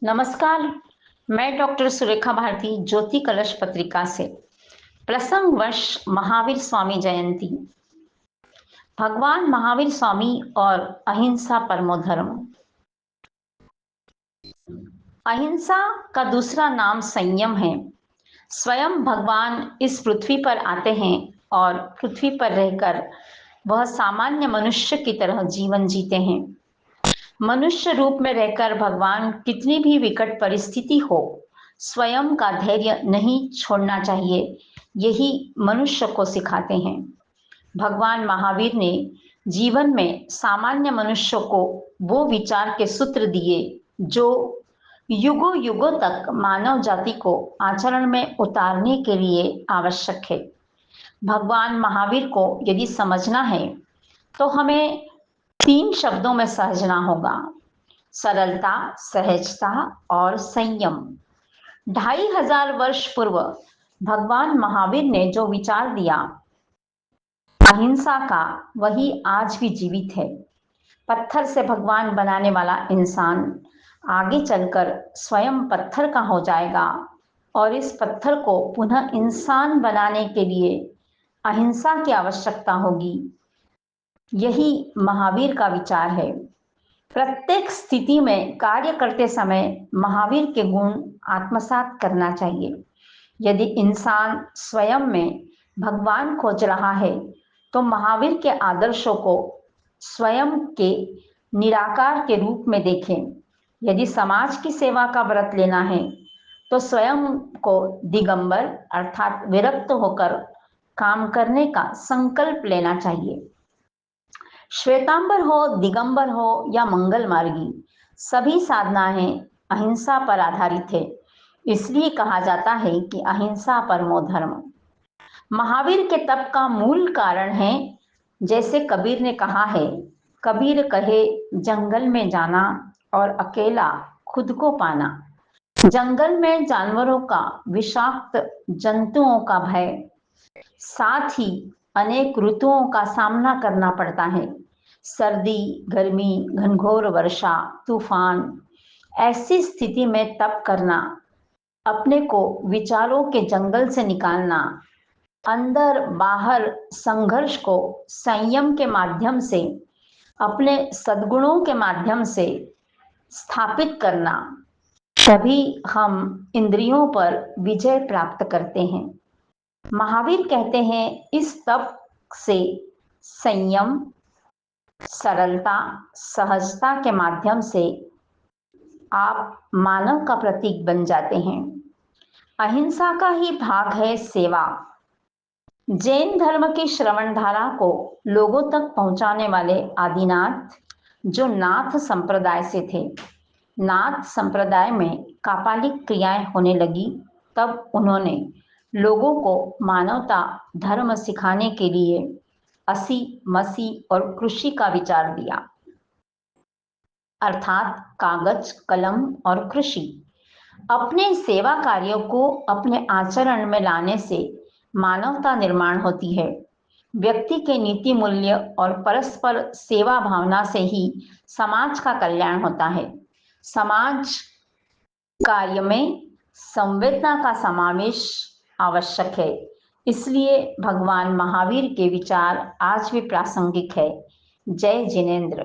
नमस्कार। मैं डॉक्टर सुरेखा भारती ज्योति कलश पत्रिका से। प्रसंग वर्ष महावीर स्वामी जयंती। भगवान महावीर स्वामी और अहिंसा परमो धर्म। अहिंसा का दूसरा नाम संयम है। स्वयं भगवान इस पृथ्वी पर आते हैं और पृथ्वी पर रहकर वह सामान्य मनुष्य की तरह जीवन जीते हैं। मनुष्य रूप में रहकर भगवान कितनी भी विकट परिस्थिति हो, स्वयं का धैर्य नहीं छोड़ना चाहिए, यही मनुष्य को सिखाते हैं। भगवान महावीर ने जीवन में सामान्य मनुष्य को वो विचार के सूत्र दिए जो युगों युगों तक मानव जाति को आचरण में उतारने के लिए आवश्यक है। भगवान महावीर को यदि समझना है तो हमें 3 शब्दों में समझना होगा: सरलता, सहजता और संयम। 2500 वर्ष पूर्व भगवान महावीर ने जो विचार दिया अहिंसा का, वही आज भी जीवित है। पत्थर से भगवान बनाने वाला इंसान आगे चलकर स्वयं पत्थर का हो जाएगा और इस पत्थर को पुनः इंसान बनाने के लिए अहिंसा की आवश्यकता होगी। यही महावीर का विचार है। प्रत्येक स्थिति में कार्य करते समय महावीर के गुण आत्मसात करना चाहिए। यदि इंसान स्वयं में भगवान खोज रहा है तो महावीर के आदर्शों को स्वयं के निराकार के रूप में देखें। यदि समाज की सेवा का व्रत लेना है तो स्वयं को दिगंबर अर्थात विरक्त होकर काम करने का संकल्प लेना चाहिए। श्वेतांबर हो, दिगंबर हो या मंगल मार्गी, सभी साधनाएं अहिंसा पर आधारित है। इसलिए कहा जाता है कि अहिंसा परमो धर्म। महावीर के तप का मूल कारण है, जैसे कबीर ने कहा है, कबीर कहे जंगल में जाना और अकेला खुद को पाना। जंगल में जानवरों का, विषाक्त जंतुओं का भय, साथ ही अनेक ऋतुओं का सामना करना पड़ता है। सर्दी, गर्मी, घनघोर वर्षा, तूफान। ऐसी स्थिति में तप करना, अपने को विचारों के जंगल से निकालना, अंदर बाहर संघर्ष को संयम के माध्यम से, अपने सद्गुणों के माध्यम से स्थापित करना, तभी हम इंद्रियों पर विजय प्राप्त करते हैं। महावीर कहते हैं इस तप से संयम, सरलता, सहजता के माध्यम से आप मानव का प्रतीक बन जाते हैं। अहिंसा का ही भाग है सेवा। जैन धर्म की श्रवण धारा को लोगों तक पहुंचाने वाले आदिनाथ, जो नाथ संप्रदाय से थे, नाथ संप्रदाय में कापालिक क्रियाएं होने लगी, तब उन्होंने लोगों को मानवता धर्म सिखाने के लिए असी, मसी और कृषि का विचार दिया, अर्थात कागज, कलम और कृषि। अपने सेवा कार्यों को अपने आचरण में लाने से मानवता निर्माण होती है। व्यक्ति के नीति मूल्य और परस्पर सेवा भावना से ही समाज का कल्याण होता है। समाज कार्य में संवेदना का समावेश आवश्यक है। इसलिए भगवान महावीर के विचार आज भी प्रासंगिक है। जय जिनेंद्र।